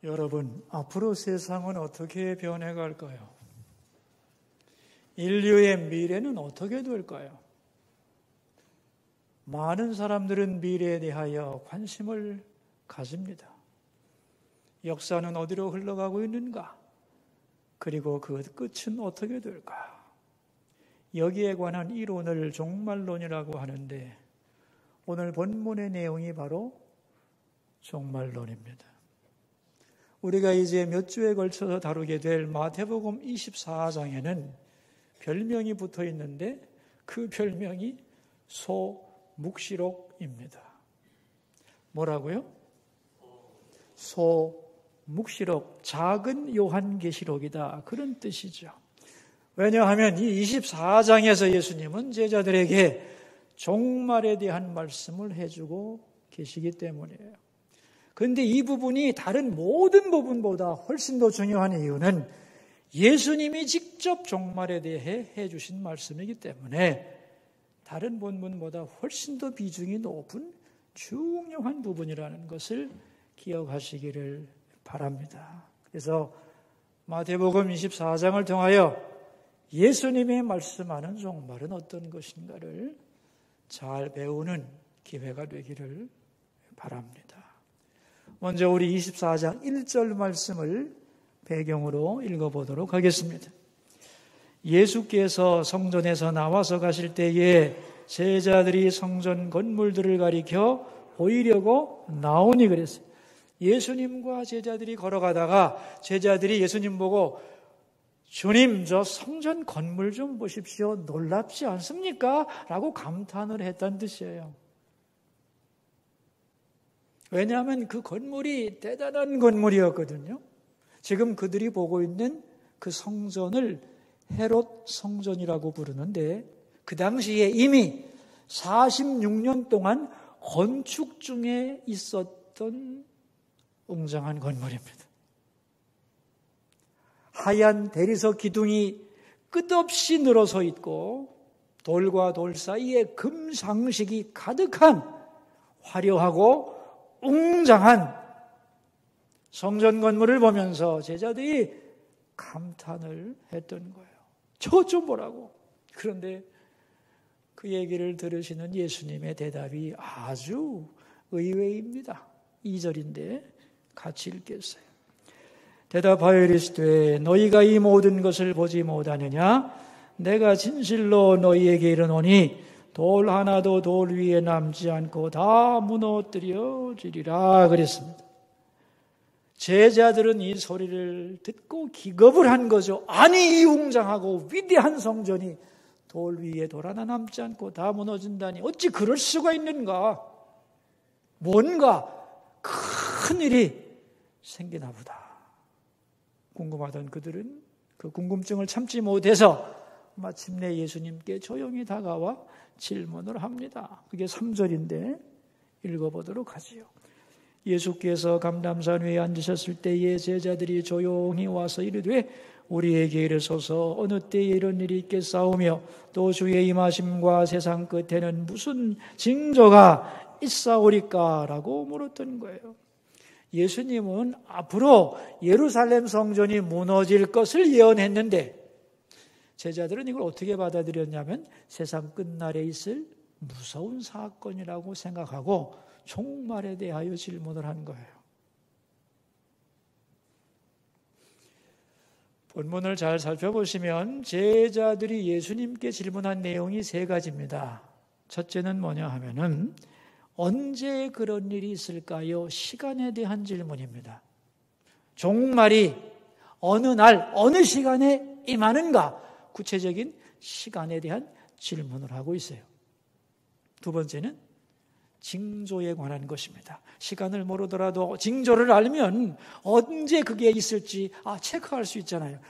여러분, 앞으로 세상은 어떻게 변해갈까요? 인류의 미래는 어떻게 될까요? 많은 사람들은 미래에 대하여 관심을 가집니다. 역사는 어디로 흘러가고 있는가? 그리고 그 끝은 어떻게 될까? 여기에 관한 이론을 종말론이라고 하는데 오늘 본문의 내용이 바로 종말론입니다. 우리가 이제 몇 주에 걸쳐서 다루게 될 마태복음 24장에는 별명이 붙어 있는데 그 별명이 소묵시록입니다. 뭐라고요? 소묵시록, 작은 요한계시록이다. 그런 뜻이죠. 왜냐하면 이 24장에서 예수님은 제자들에게 종말에 대한 말씀을 해주고 계시기 때문이에요. 그런데 이 부분이 다른 모든 부분보다 훨씬 더 중요한 이유는 예수님이 직접 종말에 대해 해주신 말씀이기 때문에 다른 본문보다 훨씬 더 비중이 높은 중요한 부분이라는 것을 기억하시기를 바랍니다. 그래서 마태복음 24장을 통하여 예수님이 말씀하는 종말은 어떤 것인가를 잘 배우는 기회가 되기를 바랍니다. 먼저 우리 24장 1절 말씀을 배경으로 읽어보도록 하겠습니다. 예수께서 성전에서 나와서 가실 때에 제자들이 성전 건물들을 가리켜 보이려고 나오니 그랬어요. 예수님과 제자들이 걸어가다가 제자들이 예수님 보고 주님, 저 성전 건물 좀 보십시오. 놀랍지 않습니까? 라고 감탄을 했다는 뜻이에요. 왜냐하면 그 건물이 대단한 건물이었거든요. 지금 그들이 보고 있는 그 성전을 헤롯 성전이라고 부르는데 그 당시에 이미 46년 동안 건축 중에 있었던 웅장한 건물입니다. 하얀 대리석 기둥이 끝없이 늘어서 있고 돌과 돌 사이에 금상식이 가득한 화려하고 웅장한 성전 건물을 보면서 제자들이 감탄을 했던 거예요. 저것 좀 보라고. 그런데 그 얘기를 들으시는 예수님의 대답이 아주 의외입니다. 2절인데 같이 읽겠어요. 대답하여 이르시되 너희가 이 모든 것을 보지 못하느냐? 내가 진실로 너희에게 이르노니 돌 하나도 돌 위에 남지 않고 다 무너뜨려지리라 그랬습니다. 제자들은 이 소리를 듣고 기겁을 한 거죠. 아니, 이 웅장하고 위대한 성전이 돌 위에 돌 하나 남지 않고 다 무너진다니 어찌 그럴 수가 있는가? 뭔가 큰 일이 생기나 보다. 궁금하던 그들은 그 궁금증을 참지 못해서 마침내 예수님께 조용히 다가와 질문을 합니다. 그게 3절인데 읽어보도록 하지요. 예수께서 감람산 위에 앉으셨을 때에 제자들이 조용히 와서 이르되 우리에게 이르소서 어느 때에 이런 일이 있겠사오며 또 주의 임하심과 세상 끝에는 무슨 징조가 있사오리까? 라고 물었던 거예요. 예수님은 앞으로 예루살렘 성전이 무너질 것을 예언했는데 제자들은 이걸 어떻게 받아들였냐면 세상 끝날에 있을 무서운 사건이라고 생각하고 종말에 대하여 질문을 한 거예요. 본문을 잘 살펴보시면 제자들이 예수님께 질문한 내용이 3가지입니다. 첫째는 뭐냐 하면은 언제 그런 일이 있을까요? 시간에 대한 질문입니다. 종말이 어느 날, 어느 시간에 임하는가? 구체적인 시간에 대한 질문을 하고 있어요. 두 번째는 징조에 관한 것입니다. 시간을 모르더라도 징조를 알면 언제 그게 있을지 체크할 수 있잖아요.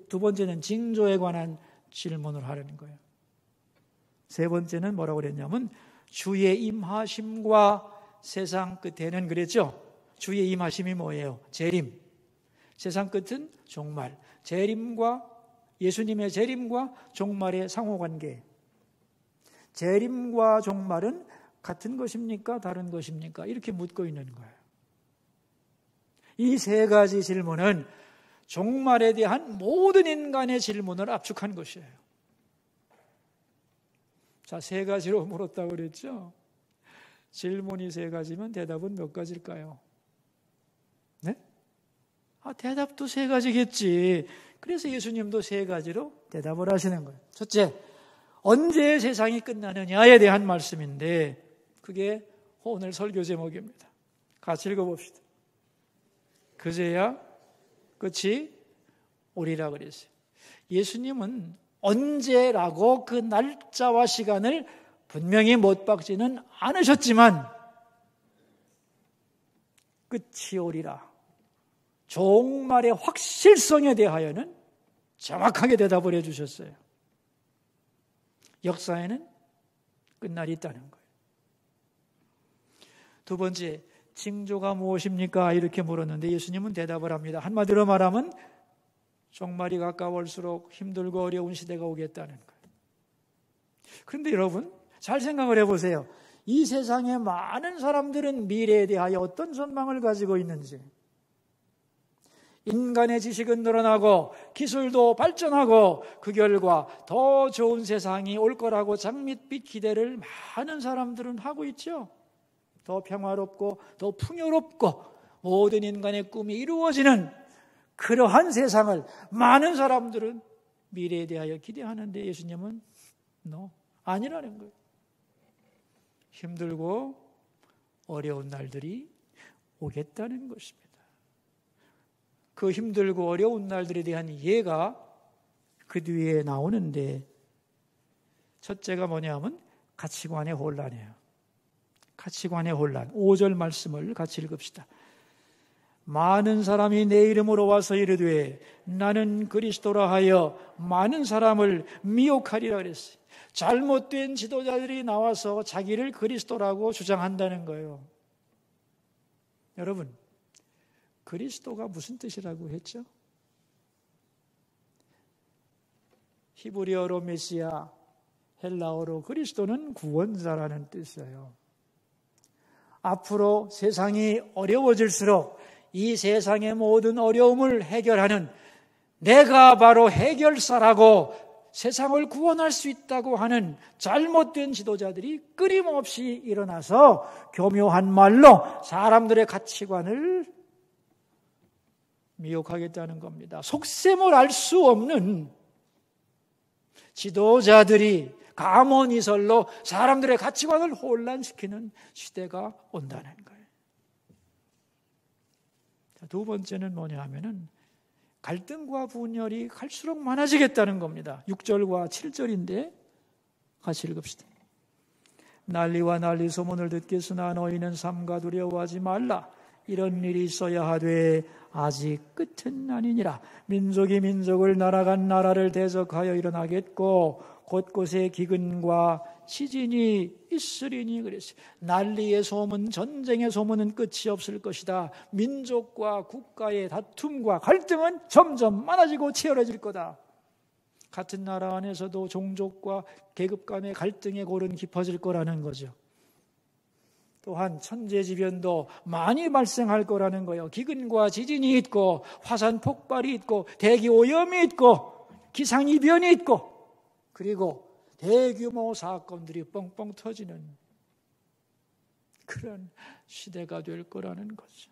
두 번째는 징조에 관한 질문을 하려는 거예요. 세 번째는 뭐라고 그랬냐면 주의 임하심과 세상 끝에는 그랬죠. 주의 임하심이 뭐예요? 재림. 세상 끝은 종말. 예수님의 재림과 종말의 상호관계. 재림과 종말은 같은 것입니까? 다른 것입니까? 이렇게 묻고 있는 거예요. 이 세 가지 질문은 종말에 대한 모든 인간의 질문을 압축한 것이에요. 자, 세 가지로 물었다고 그랬죠? 질문이 세 가지면 대답은 몇 가지일까요? 네? 대답도 세 가지겠지. 그래서 예수님도 세 가지로 대답을 하시는 거예요. 첫째, 언제 세상이 끝나느냐에 대한 말씀인데 그게 오늘 설교 제목입니다. 같이 읽어봅시다. 그제야 끝이 오리라 그랬어요. 예수님은 언제라고 그 날짜와 시간을 분명히 못 박지는 않으셨지만 끝이 오리라. 종말의 확실성에 대하여는 정확하게 대답을 해주셨어요. 역사에는 끝날이 있다는 거예요. 두 번째, 징조가 무엇입니까? 이렇게 물었는데 예수님은 대답을 합니다. 한마디로 말하면 종말이 가까울수록 힘들고 어려운 시대가 오겠다는 거예요. 그런데 여러분, 잘 생각을 해보세요. 이 세상의 많은 사람들은 미래에 대하여 어떤 전망을 가지고 있는지, 인간의 지식은 늘어나고 기술도 발전하고 그 결과 더 좋은 세상이 올 거라고 장밋빛 기대를 많은 사람들은 하고 있죠. 더 평화롭고 더 풍요롭고 모든 인간의 꿈이 이루어지는 그러한 세상을 많은 사람들은 미래에 대하여 기대하는데 예수님은 아니라는 거예요. 힘들고 어려운 날들이 오겠다는 것입니다. 그 힘들고 어려운 날들에 대한 예가 그 뒤에 나오는데 첫째가 뭐냐면 가치관의 혼란이에요. 가치관의 혼란. 5절 말씀을 같이 읽읍시다. 많은 사람이 내 이름으로 와서 이르되 나는 그리스도라 하여 많은 사람을 미혹하리라 그랬어요. 잘못된 지도자들이 나와서 자기를 그리스도라고 주장한다는 거예요. 여러분, 그리스도가 무슨 뜻이라고 했죠? 히브리어로 메시아, 헬라어로 그리스도는 구원자라는 뜻이에요. 앞으로 세상이 어려워질수록 이 세상의 모든 어려움을 해결하는 내가 바로 해결사라고 세상을 구원할 수 있다고 하는 잘못된 지도자들이 끊임없이 일어나서 교묘한 말로 사람들의 가치관을 미혹하겠다는 겁니다. 속셈을 알 수 없는 지도자들이 감언이설로 사람들의 가치관을 혼란시키는 시대가 온다는 거예요. 두 번째는 뭐냐 하면은 갈등과 분열이 갈수록 많아지겠다는 겁니다. 6절과 7절인데 같이 읽읍시다. 난리와 난리 소문을 듣겠으나 너희는 삼가 두려워하지 말라. 이런 일이 있어야 하되 아직 끝은 아니니라. 민족이 민족을 나라간 나라를 대적하여 일어나겠고 곳곳에 기근과 시진이 있으리니 그랬어요. 난리의 소문, 전쟁의 소문은 끝이 없을 것이다. 민족과 국가의 다툼과 갈등은 점점 많아지고 치열해질 거다. 같은 나라 안에서도 종족과 계급 간의 갈등의 골은 깊어질 거라는 거죠. 또한 천재지변도 많이 발생할 거라는 거예요. 기근과 지진이 있고 화산 폭발이 있고 대기 오염이 있고 기상이변이 있고 그리고 대규모 사건들이 뻥뻥 터지는 그런 시대가 될 거라는 거죠.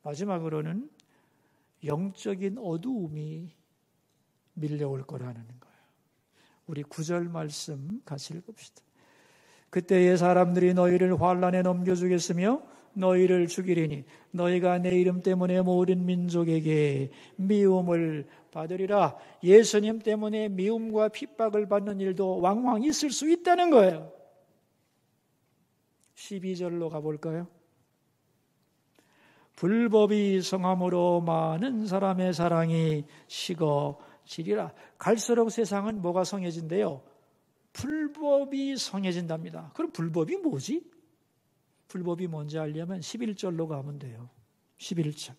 마지막으로는 영적인 어두움이 밀려올 거라는 거예요. 우리 9절 말씀 같이 읽읍시다. 그때의 사람들이 너희를 환난에 넘겨주겠으며 너희를 죽이리니 너희가 내 이름 때문에 모든 민족에게 미움을 받으리라. 예수님 때문에 미움과 핍박을 받는 일도 왕왕 있을 수 있다는 거예요. 12절로 가볼까요? 불법이 성함으로 많은 사람의 사랑이 식어지리라. 갈수록 세상은 뭐가 성해진대요? 불법이 성해진답니다. 그럼 불법이 뭐지? 불법이 뭔지 알려면 11절로 가면 돼요. 11절.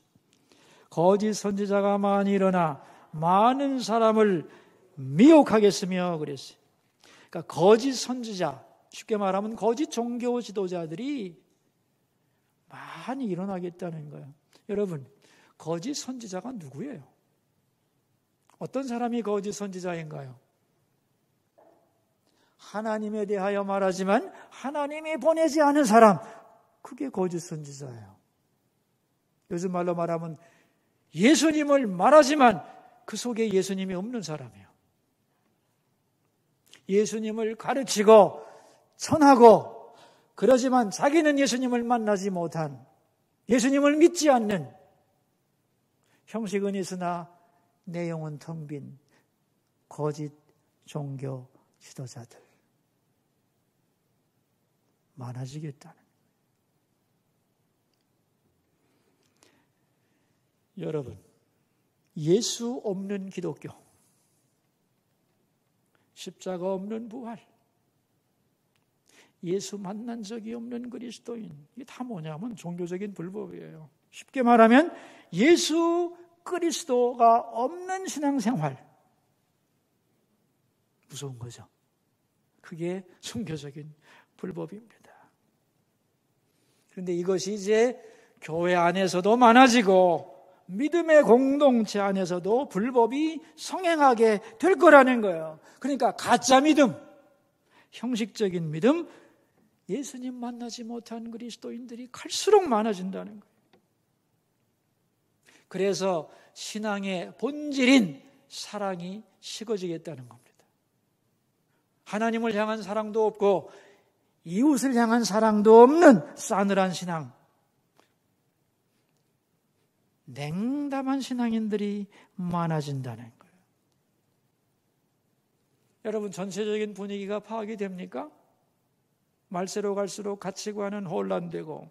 거짓 선지자가 많이 일어나 많은 사람을 미혹하겠으며 그랬어요. 그러니까 거짓 선지자, 쉽게 말하면 거짓 종교 지도자들이 많이 일어나겠다는 거예요. 여러분, 거짓 선지자가 누구예요? 어떤 사람이 거짓 선지자인가요? 하나님에 대하여 말하지만 하나님이 보내지 않은 사람, 그게 거짓 선지자예요. 요즘 말로 말하면 예수님을 말하지만 그 속에 예수님이 없는 사람이에요. 예수님을 가르치고 전하고 그러지만 자기는 예수님을 만나지 못한, 예수님을 믿지 않는, 형식은 있으나 내용은 텅 빈 거짓 종교 지도자들 많아지겠다는. 여러분, 예수 없는 기독교, 십자가 없는 부활, 예수 만난 적이 없는 그리스도인, 이게 다 뭐냐면 종교적인 불법이에요. 쉽게 말하면 예수 그리스도가 없는 신앙생활, 무서운 거죠. 그게 종교적인 불법입니다. 그런데 이것이 이제 교회 안에서도 많아지고 믿음의 공동체 안에서도 불법이 성행하게 될 거라는 거예요. 그러니까 가짜 믿음, 형식적인 믿음, 예수님 만나지 못한 그리스도인들이 갈수록 많아진다는 거예요. 그래서 신앙의 본질인 사랑이 식어지겠다는 겁니다. 하나님을 향한 사랑도 없고 이웃을 향한 사랑도 없는 싸늘한 신앙, 냉담한 신앙인들이 많아진다는 거예요. 여러분, 전체적인 분위기가 파악이 됩니까? 말세로 갈수록 가치관은 혼란되고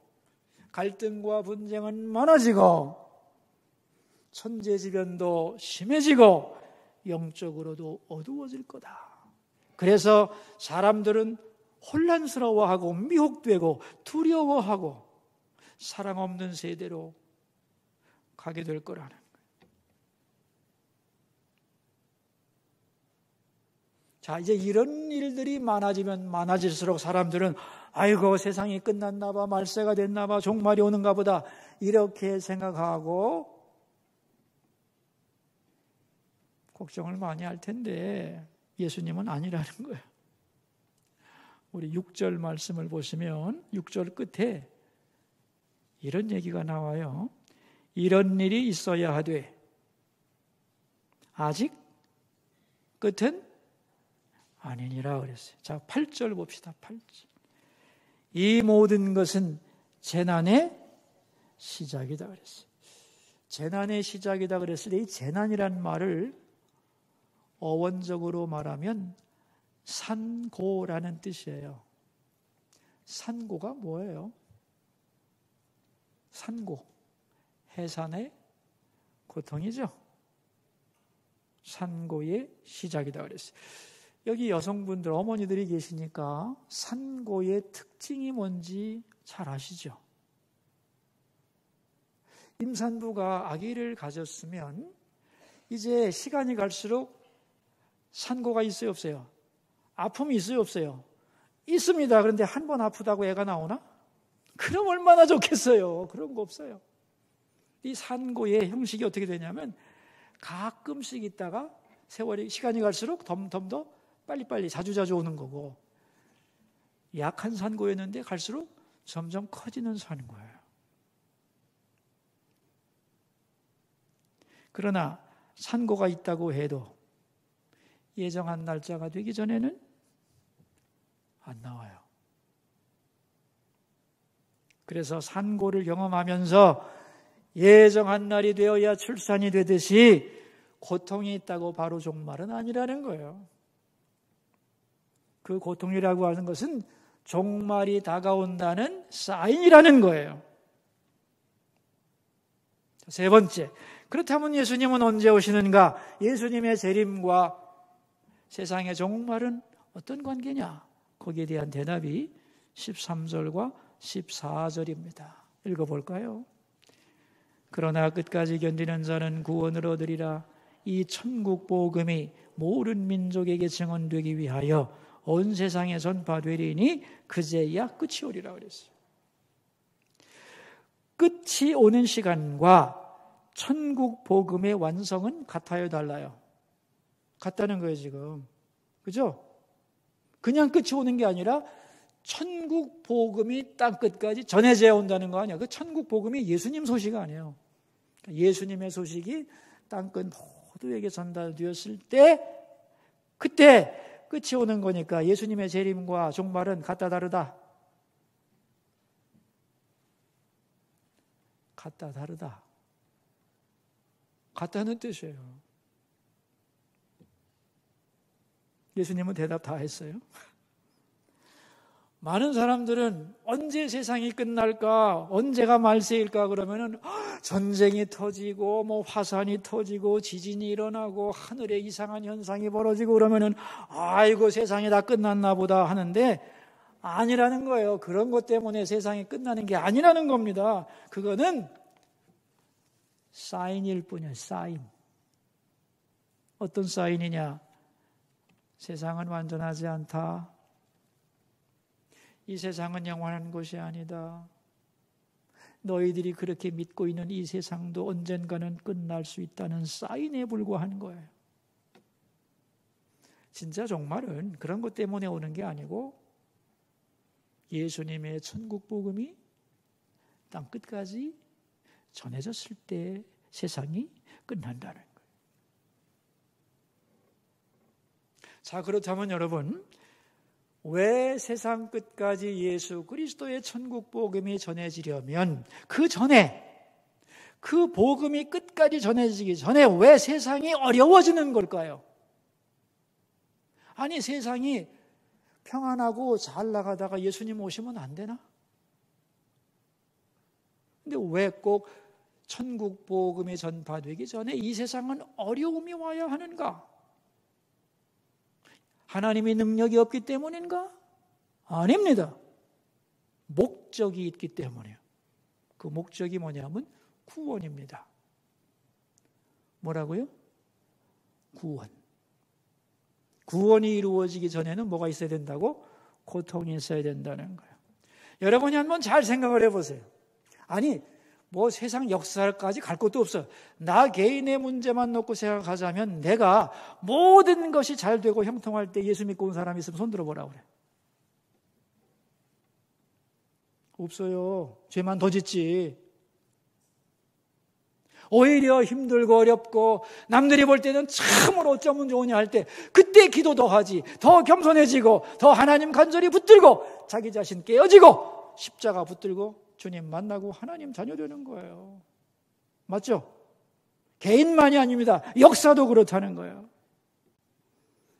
갈등과 분쟁은 많아지고 천재지변도 심해지고 영적으로도 어두워질 거다. 그래서 사람들은 혼란스러워하고 미혹되고 두려워하고 사랑 없는 세대로 가게 될 거라는 거예요. 자, 이제 이런 일들이 많아지면 많아질수록 사람들은 아이고 세상이 끝났나 봐, 말세가 됐나 봐, 종말이 오는가 보다 이렇게 생각하고 걱정을 많이 할 텐데 예수님은 아니라는 거예요. 우리 6절 말씀을 보시면 6절 끝에 이런 얘기가 나와요. 이런 일이 있어야 하되 아직 끝은 아니니라 그랬어요. 자, 8절 봅시다. 8절. 이 모든 것은 재난의 시작이다 그랬어요. 재난의 시작이다 그랬을 때 이 재난이란 말을 어원적으로 말하면 산고라는 뜻이에요. 산고가 뭐예요? 산고, 해산의 고통이죠. 산고의 시작이다 그랬어요. 여기 여성분들, 어머니들이 계시니까 산고의 특징이 뭔지 잘 아시죠? 임산부가 아기를 가졌으면 이제 시간이 갈수록 산고가 있어요, 없어요? 아픔이 있어요, 없어요? 있습니다. 그런데 한 번 아프다고 애가 나오나? 그럼 얼마나 좋겠어요. 그런 거 없어요. 이 산고의 형식이 어떻게 되냐면 가끔씩 있다가 세월이, 시간이 갈수록 덤덤 더 빨리빨리 자주자주 오는 거고, 약한 산고였는데 갈수록 점점 커지는 산고예요. 그러나 산고가 있다고 해도 예정한 날짜가 되기 전에는 안 나와요. 그래서 산고를 경험하면서 예정한 날이 되어야 출산이 되듯이 고통이 있다고 바로 종말은 아니라는 거예요. 그 고통이라고 하는 것은 종말이 다가온다는 사인이라는 거예요. 세 번째, 그렇다면 예수님은 언제 오시는가? 예수님의 재림과 세상의 종말은 어떤 관계냐? 거기에 대한 대답이 13절과 14절입니다. 읽어볼까요? 그러나 끝까지 견디는 자는 구원을 얻으리라. 이 천국 복음이 모든 민족에게 증언되기 위하여 온 세상에 전파되리니 그제야 끝이 오리라 그랬어요. 끝이 오는 시간과 천국 복음의 완성은 같아요, 달라요? 같다는 거예요, 지금. 그죠? 그냥 끝이 오는 게 아니라 천국 복음이 땅 끝까지 전해져 온다는 거 아니야. 그 천국 복음이 예수님 소식 아니에요. 예수님의 소식이 땅 끝 모두에게 전달되었을 때 그때 끝이 오는 거니까 예수님의 재림과 종말은 같다 다르다? 같다 다르다. 같다는 뜻이에요. 예수님은 대답 다 했어요. 많은 사람들은 언제 세상이 끝날까? 언제가 말세일까? 그러면은 전쟁이 터지고 뭐 화산이 터지고 지진이 일어나고 하늘에 이상한 현상이 벌어지고 그러면은 아이고 세상이 다 끝났나 보다 하는데 아니라는 거예요. 그런 것 때문에 세상이 끝나는 게 아니라는 겁니다. 그거는 사인일 뿐이에요. 사인. 어떤 사인이냐? 세상은 완전하지 않다. 이 세상은 영원한 것이 아니다. 너희들이 그렇게 믿고 있는 이 세상도 언젠가는 끝날 수 있다는 사인에 불과한 거예요. 진짜 종말은 그런 것 때문에 오는 게 아니고 예수님의 천국 복음이 땅 끝까지 전해졌을 때 세상이 끝난다는 거예요. 자, 그렇다면 여러분, 왜 세상 끝까지 예수 그리스도의 천국 복음이 전해지려면 그 전에 그 복음이 끝까지 전해지기 전에 왜 세상이 어려워지는 걸까요? 아니 세상이 평안하고 잘 나가다가 예수님 오시면 안 되나? 근데 왜 꼭 천국 복음이 전파되기 전에 이 세상은 어려움이 와야 하는가? 하나님의 능력이 없기 때문인가? 아닙니다. 목적이 있기 때문이에요. 그 목적이 뭐냐면 구원입니다. 뭐라고요? 구원. 구원이 이루어지기 전에는 뭐가 있어야 된다고? 고통이 있어야 된다는 거예요. 여러분이 한번 잘 생각을 해보세요. 아니 뭐 세상 역사까지 갈 것도 없어. 나 개인의 문제만 놓고 생각하자면 내가 모든 것이 잘 되고 형통할 때 예수 믿고 온 사람이 있으면 손 들어보라고 그래. 없어요. 죄만 더 짓지. 오히려 힘들고 어렵고 남들이 볼 때는 참으로 어쩌면 좋으냐 할 때 그때 기도 더 하지. 더 겸손해지고 더 하나님 간절히 붙들고 자기 자신 깨어지고 십자가 붙들고 주님 만나고 하나님 자녀 되는 거예요. 맞죠? 개인만이 아닙니다. 역사도 그렇다는 거예요.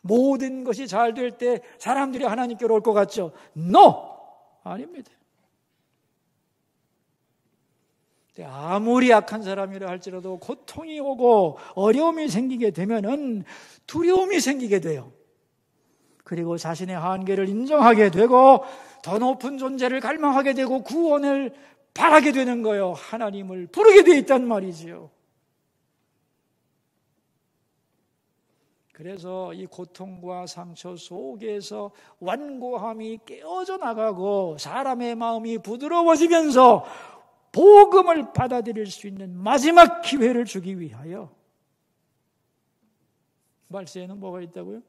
모든 것이 잘 될 때 사람들이 하나님께로 올 것 같죠? No! 아닙니다. 아무리 약한 사람이라 할지라도 고통이 오고 어려움이 생기게 되면은 두려움이 생기게 돼요. 그리고 자신의 한계를 인정하게 되고 더 높은 존재를 갈망하게 되고 구원을 바라게 되는 거예요. 하나님을 부르게 되어 있단 말이지요. 그래서 이 고통과 상처 속에서 완고함이 깨어져 나가고 사람의 마음이 부드러워지면서 복음을 받아들일 수 있는 마지막 기회를 주기 위하여 말세에는 뭐가 있다고요?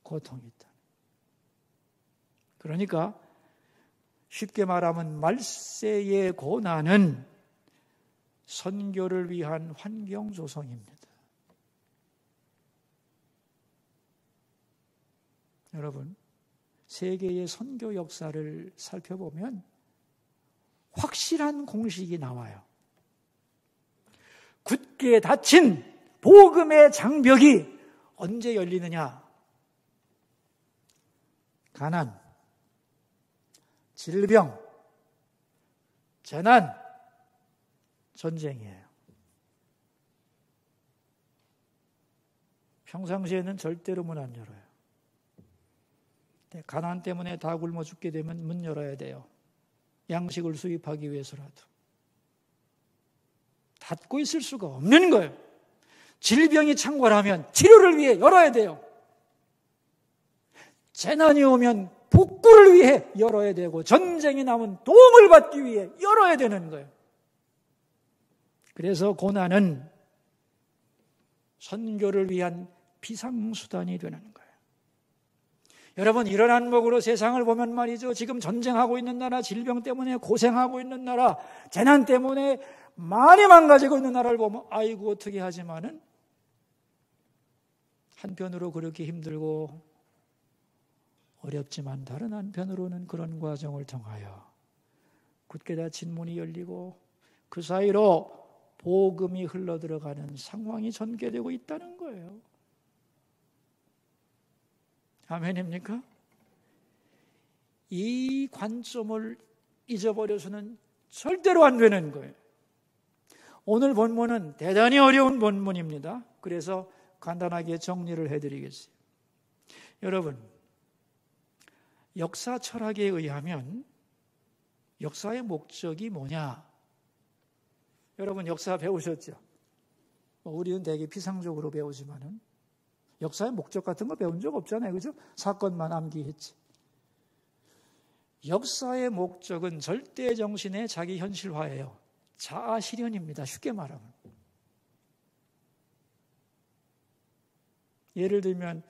고통이 있다. 그러니까 쉽게 말하면 말세의 고난은 선교를 위한 환경 조성입니다. 여러분, 세계의 선교 역사를 살펴보면 확실한 공식이 나와요. 굳게 닫힌 복음의 장벽이 언제 열리느냐? 가난, 질병, 재난, 전쟁이에요. 평상시에는 절대로 문 안 열어요. 가난 때문에 다 굶어 죽게 되면 문 열어야 돼요. 양식을 수입하기 위해서라도. 닫고 있을 수가 없는 거예요. 질병이 창궐하면 치료를 위해 열어야 돼요. 재난이 오면 복구를 위해 열어야 되고 전쟁이 나면 도움을 받기 위해 열어야 되는 거예요. 그래서 고난은 선교를 위한 비상수단이 되는 거예요. 여러분, 이런 안목으로 세상을 보면 말이죠, 지금 전쟁하고 있는 나라, 질병 때문에 고생하고 있는 나라, 재난 때문에 많이 망가지고 있는 나라를 보면 아이고 어떻게 하지만은 한편으로 그렇게 힘들고 어렵지만 다른 한편으로는 그런 과정을 통하여 굳게 닫힌 문이 열리고 그 사이로 복음이 흘러들어가는 상황이 전개되고 있다는 거예요. 아멘입니까? 이 관점을 잊어버려서는 절대로 안 되는 거예요. 오늘 본문은 대단히 어려운 본문입니다. 그래서 간단하게 정리를 해드리겠습니다. 여러분, 역사 철학에 의하면 역사의 목적이 뭐냐? 여러분 역사 배우셨죠? 우리는 되게 피상적으로 배우지만은 역사의 목적 같은 거 배운 적 없잖아요. 그죠? 사건만 암기했지. 역사의 목적은 절대 정신의 자기 현실화예요. 자아 실현입니다. 쉽게 말하면. 예를 들면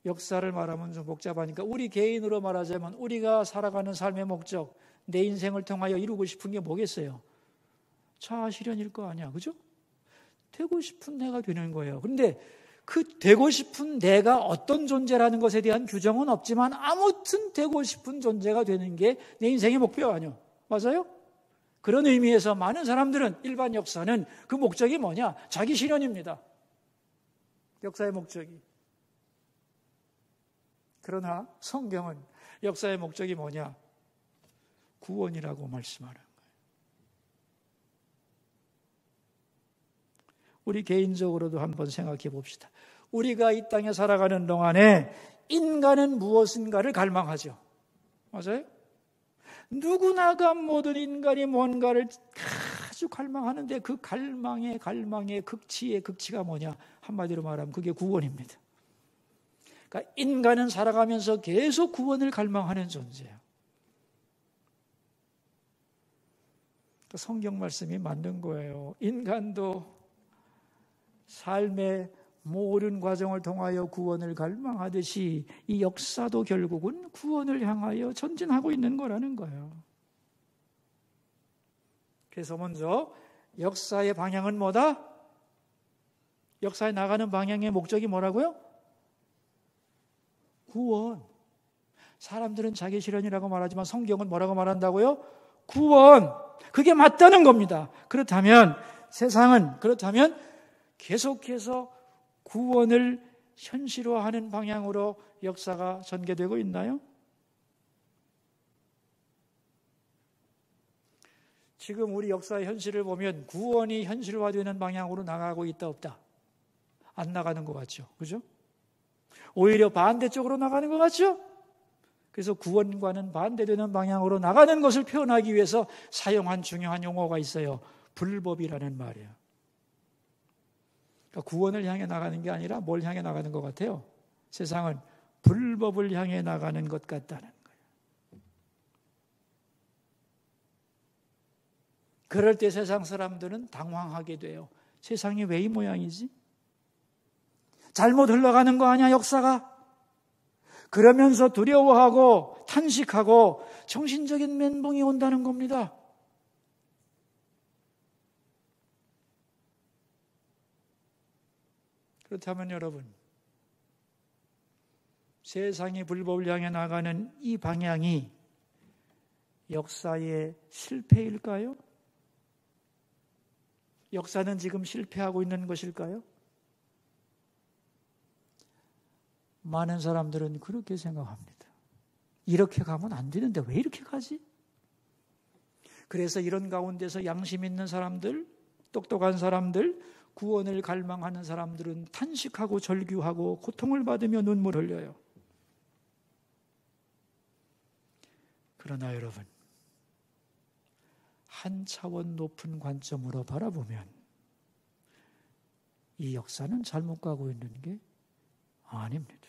역사를 말하면 좀 복잡하니까 우리 개인으로 말하자면 우리가 살아가는 삶의 목적, 내 인생을 통하여 이루고 싶은 게 뭐겠어요? 자아 실현일 거 아니야. 그죠? 되고 싶은 내가 되는 거예요. 그런데 그 되고 싶은 내가 어떤 존재라는 것에 대한 규정은 없지만 아무튼 되고 싶은 존재가 되는 게 내 인생의 목표 아니요. 맞아요? 그런 의미에서 많은 사람들은 일반 역사는 그 목적이 뭐냐? 자기 실현입니다. 역사의 목적이. 그러나 성경은 역사의 목적이 뭐냐? 구원이라고 말씀하는 거예요. 우리 개인적으로도 한번 생각해 봅시다. 우리가 이 땅에 살아가는 동안에 인간은 무엇인가를 갈망하죠. 맞아요? 누구나가 모든 인간이 뭔가를 아주 갈망하는데 그 갈망의 극치의 극치가 뭐냐? 한마디로 말하면 그게 구원입니다. 그러니까 인간은 살아가면서 계속 구원을 갈망하는 존재예요. 그러니까 성경 말씀이 맞는 거예요. 인간도 삶의 모든 과정을 통하여 구원을 갈망하듯이 이 역사도 결국은 구원을 향하여 전진하고 있는 거라는 거예요. 그래서 먼저 역사의 방향은 뭐다? 역사에 나가는 방향의 목적이 뭐라고요? 구원. 사람들은 자기 실현이라고 말하지만 성경은 뭐라고 말한다고요? 구원. 그게 맞다는 겁니다. 그렇다면 계속해서 구원을 현실화하는 방향으로 역사가 전개되고 있나요? 지금 우리 역사의 현실을 보면 구원이 현실화되는 방향으로 나가고 있다 없다? 안 나가는 것 같죠? 그죠? 오히려 반대쪽으로 나가는 것 같죠? 그래서 구원과는 반대되는 방향으로 나가는 것을 표현하기 위해서 사용한 중요한 용어가 있어요. 불법이라는 말이에요. 그러니까 구원을 향해 나가는 게 아니라 뭘 향해 나가는 것 같아요? 세상은 불법을 향해 나가는 것 같다는 거예요. 그럴 때 세상 사람들은 당황하게 돼요. 세상이 왜 이 모양이지? 잘못 흘러가는 거 아니야, 역사가? 그러면서 두려워하고 탄식하고 정신적인 멘붕이 온다는 겁니다. 그렇다면 여러분, 세상이 불법을 향해 나가는 이 방향이 역사의 실패일까요? 역사는 지금 실패하고 있는 것일까요? 많은 사람들은 그렇게 생각합니다. 이렇게 가면 안 되는데 왜 이렇게 가지? 그래서 이런 가운데서 양심 있는 사람들, 똑똑한 사람들, 구원을 갈망하는 사람들은 탄식하고 절규하고 고통을 받으며 눈물 흘려요. 그러나 여러분, 한 차원 높은 관점으로 바라보면 이 역사는 잘못 가고 있는 게 아닙니다.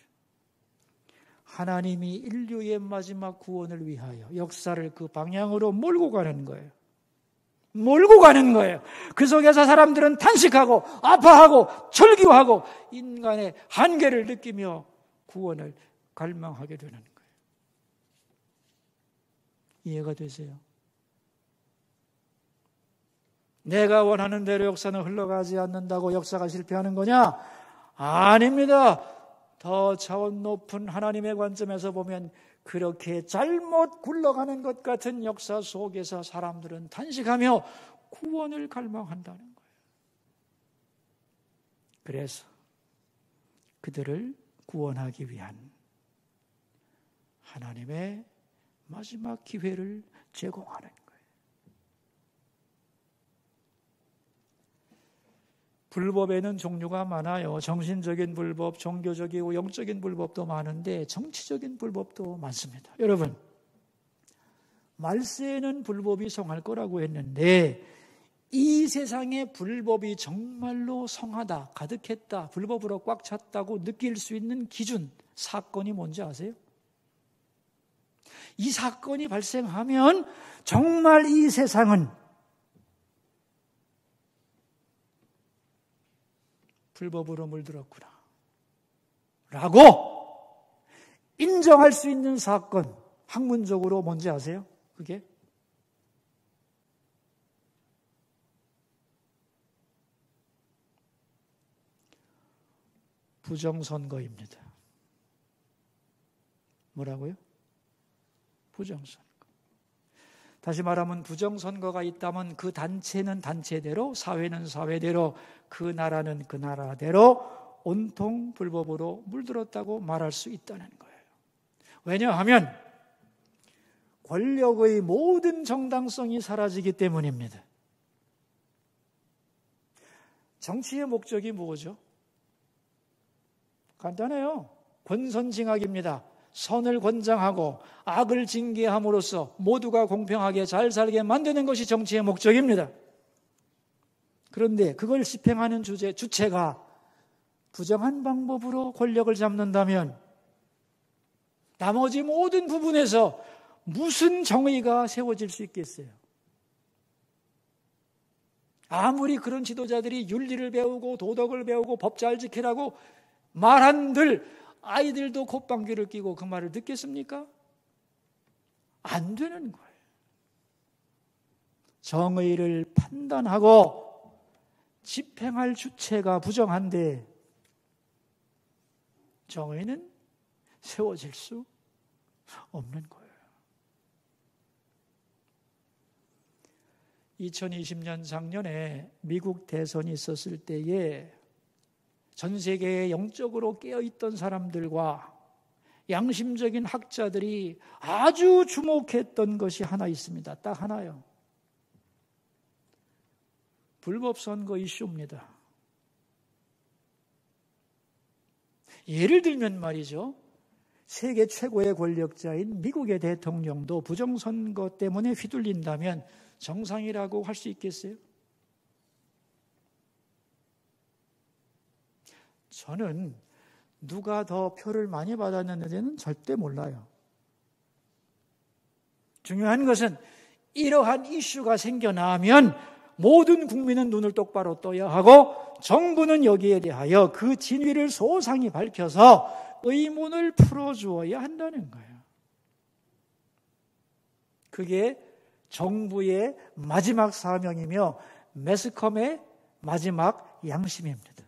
하나님이 인류의 마지막 구원을 위하여 역사를 그 방향으로 몰고 가는 거예요. 몰고 가는 거예요. 그 속에서 사람들은 탄식하고 아파하고 절규하고 인간의 한계를 느끼며 구원을 갈망하게 되는 거예요. 이해가 되세요? 내가 원하는 대로 역사는 흘러가지 않는다고 역사가 실패하는 거냐? 아닙니다. 더 차원 높은 하나님의 관점에서 보면 그렇게 잘못 굴러가는 것 같은 역사 속에서 사람들은 탄식하며 구원을 갈망한다는 거예요. 그래서 그들을 구원하기 위한 하나님의 마지막 기회를 제공하는 거예요. 불법에는 종류가 많아요. 정신적인 불법, 종교적이고 영적인 불법도 많은데 정치적인 불법도 많습니다. 여러분, 말세에는 불법이 성할 거라고 했는데 이 세상에 불법이 정말로 성하다, 가득했다, 불법으로 꽉 찼다고 느낄 수 있는 기준, 사건이 뭔지 아세요? 이 사건이 발생하면 정말 이 세상은 불법으로 물들었구나 라고 인정할 수 있는 사건, 학문적으로 뭔지 아세요? 그게 부정선거입니다. 뭐라고요? 부정선거. 다시 말하면 부정선거가 있다면 그 단체는 단체대로, 사회는 사회대로, 그 나라는 그 나라대로 온통 불법으로 물들었다고 말할 수 있다는 거예요. 왜냐하면 권력의 모든 정당성이 사라지기 때문입니다. 정치의 목적이 뭐죠? 간단해요. 권선징악입니다. 선을 권장하고 악을 징계함으로써 모두가 공평하게 잘 살게 만드는 것이 정치의 목적입니다. 그런데 그걸 집행하는 주체가 부정한 방법으로 권력을 잡는다면 나머지 모든 부분에서 무슨 정의가 세워질 수 있겠어요? 아무리 그런 지도자들이 윤리를 배우고 도덕을 배우고 법 잘 지키라고 말한들 아이들도 콧방귀를 뀌고 그 말을 듣겠습니까? 안 되는 거예요. 정의를 판단하고 집행할 주체가 부정한데 정의는 세워질 수 없는 거예요. 2020년 작년에 미국 대선이 있었을 때에 전 세계에 영적으로 깨어있던 사람들과 양심적인 학자들이 아주 주목했던 것이 하나 있습니다. 딱 하나요. 불법 선거 이슈입니다. 예를 들면 말이죠. 세계 최고의 권력자인 미국의 대통령도 부정선거 때문에 휘둘린다면 정상이라고 할 수 있겠어요? 저는 누가 더 표를 많이 받았는지는 절대 몰라요. 중요한 것은 이러한 이슈가 생겨나면 모든 국민은 눈을 똑바로 떠야 하고 정부는 여기에 대하여 그 진위를 소상히 밝혀서 의문을 풀어주어야 한다는 거예요. 그게 정부의 마지막 사명이며 매스컴의 마지막 양심입니다.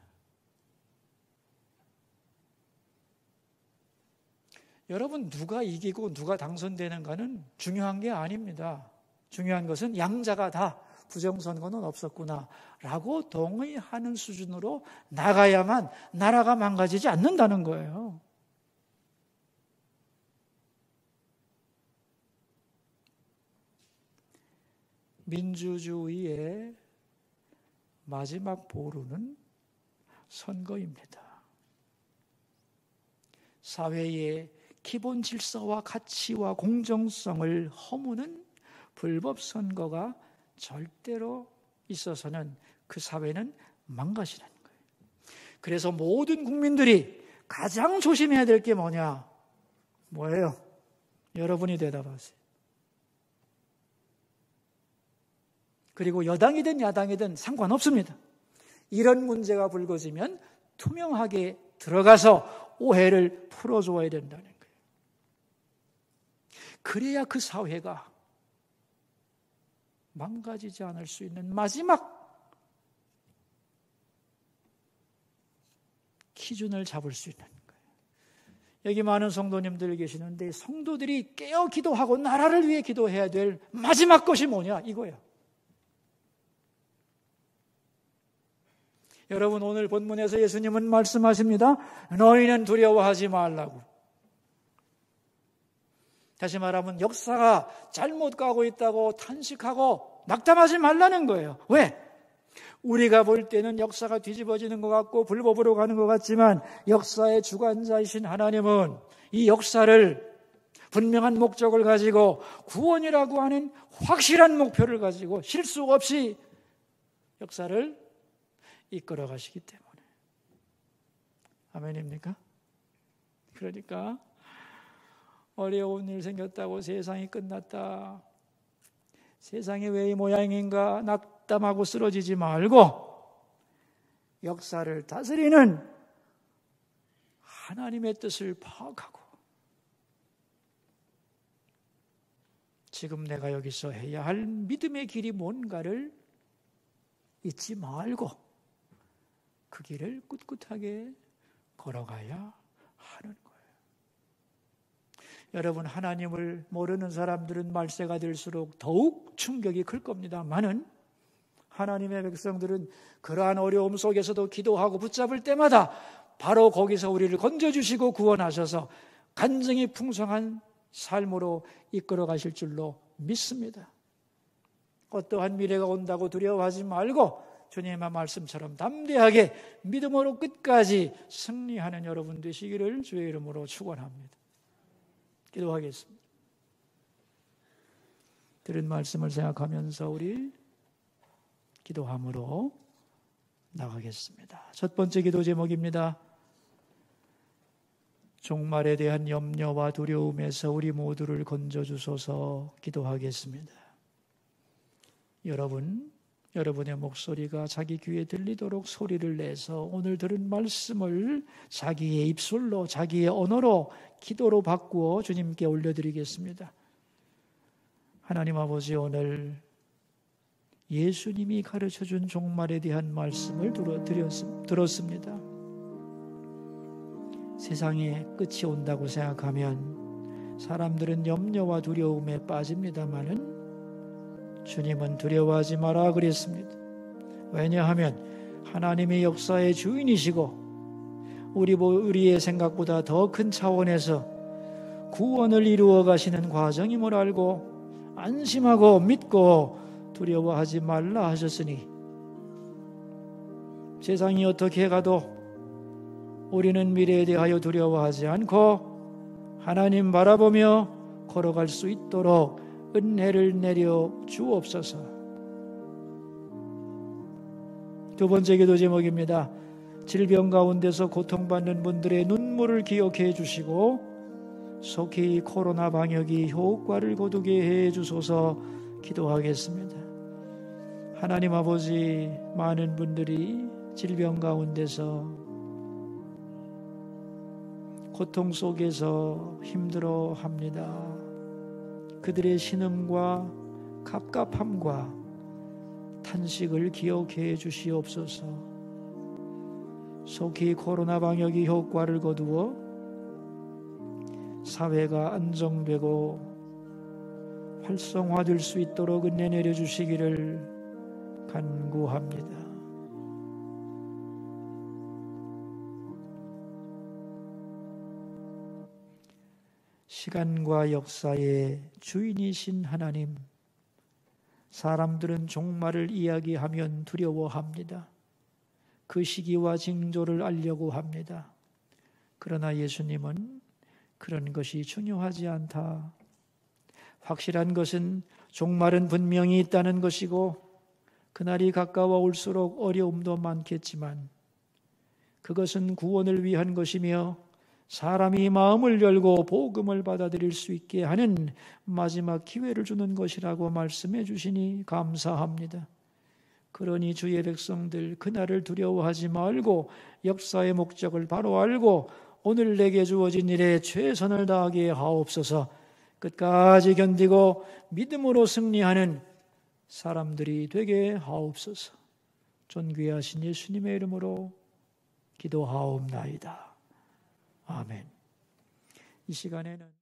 여러분, 누가 이기고 누가 당선되는가는 중요한 게 아닙니다. 중요한 것은 양자가 다 부정선거는 없었구나 라고 동의하는 수준으로 나가야만 나라가 망가지지 않는다는 거예요. 민주주의의 마지막 보루는 선거입니다. 사회의 기본 질서와 가치와 공정성을 허무는 불법 선거가 절대로 있어서는 그 사회는 망가지는 거예요. 그래서 모든 국민들이 가장 조심해야 될 게 뭐냐? 뭐예요? 여러분이 대답하세요. 그리고 여당이든 야당이든 상관없습니다. 이런 문제가 불거지면 투명하게 들어가서 오해를 풀어줘야 된다는 거예요. 그래야 그 사회가 망가지지 않을 수 있는 마지막 기준을 잡을 수 있는 거예요. 여기 많은 성도님들 계시는데 성도들이 깨어 기도하고 나라를 위해 기도해야 될 마지막 것이 뭐냐? 이거예요. 여러분, 오늘 본문에서 예수님은 말씀하십니다. 너희는 두려워하지 말라고. 다시 말하면 역사가 잘못 가고 있다고 탄식하고 낙담하지 말라는 거예요. 왜? 우리가 볼 때는 역사가 뒤집어지는 것 같고 불법으로 가는 것 같지만 역사의 주관자이신 하나님은 이 역사를 분명한 목적을 가지고 구원이라고 하는 확실한 목표를 가지고 실수 없이 역사를 이끌어 가시기 때문에. 아멘입니까? 그러니까 어려운 일 생겼다고 세상이 끝났다, 세상이 왜 이 모양인가 낙담하고 쓰러지지 말고 역사를 다스리는 하나님의 뜻을 파악하고 지금 내가 여기서 해야 할 믿음의 길이 뭔가를 잊지 말고 그 길을 꿋꿋하게 걸어가야 하는 거예요. 여러분, 하나님을 모르는 사람들은 말세가 될수록 더욱 충격이 클 겁니다만은 하나님의 백성들은 그러한 어려움 속에서도 기도하고 붙잡을 때마다 바로 거기서 우리를 건져주시고 구원하셔서 간증이 풍성한 삶으로 이끌어 가실 줄로 믿습니다. 어떠한 미래가 온다고 두려워하지 말고 주님의 말씀처럼 담대하게 믿음으로 끝까지 승리하는 여러분 되시기를 주의 이름으로 축원합니다. 기도하겠습니다. 들은 말씀을 생각하면서 우리 기도함으로 나가겠습니다. 첫 번째 기도 제목입니다. 종말에 대한 염려와 두려움에서 우리 모두를 건져주소서. 기도하겠습니다. 여러분의 목소리가 자기 귀에 들리도록 소리를 내서 오늘 들은 말씀을 자기의 입술로, 자기의 언어로, 기도로 바꾸어 주님께 올려드리겠습니다. 하나님 아버지, 오늘 예수님이 가르쳐준 종말에 대한 말씀을 들었습니다. 세상에 끝이 온다고 생각하면 사람들은 염려와 두려움에 빠집니다마는 주님은 두려워하지 마라 그랬습니다. 왜냐하면 하나님의 역사의 주인이시고 우리의 생각보다 더 큰 차원에서 구원을 이루어 가시는 과정임을 알고 안심하고 믿고 두려워하지 말라 하셨으니 세상이 어떻게 가도 우리는 미래에 대하여 두려워하지 않고 하나님 바라보며 걸어갈 수 있도록 은혜를 내려 주옵소서. 두 번째 기도 제목입니다. 질병 가운데서 고통받는 분들의 눈물을 기억해 주시고 속히 코로나 방역이 효과를 거두게 해 주소서. 기도하겠습니다. 하나님 아버지, 많은 분들이 질병 가운데서 고통 속에서 힘들어합니다. 그들의 신음과 갑갑함과 탄식을 기억해 주시옵소서. 속히 코로나 방역이 효과를 거두어 사회가 안정되고 활성화될 수 있도록 은혜 내려주시기를 간구합니다. 시간과 역사의 주인이신 하나님, 사람들은 종말을 이야기하면 두려워합니다. 그 시기와 징조를 알려고 합니다. 그러나 예수님은 그런 것이 중요하지 않다. 확실한 것은 종말은 분명히 있다는 것이고 그날이 가까워 올수록 어려움도 많겠지만 그것은 구원을 위한 것이며 사람이 마음을 열고 복음을 받아들일 수 있게 하는 마지막 기회를 주는 것이라고 말씀해 주시니 감사합니다. 그러니 주의 백성들 그날을 두려워하지 말고 역사의 목적을 바로 알고 오늘 내게 주어진 일에 최선을 다하게 하옵소서. 끝까지 견디고 믿음으로 승리하는 사람들이 되게 하옵소서. 존귀하신 예수님의 이름으로 기도하옵나이다. 아멘. 이 시간에는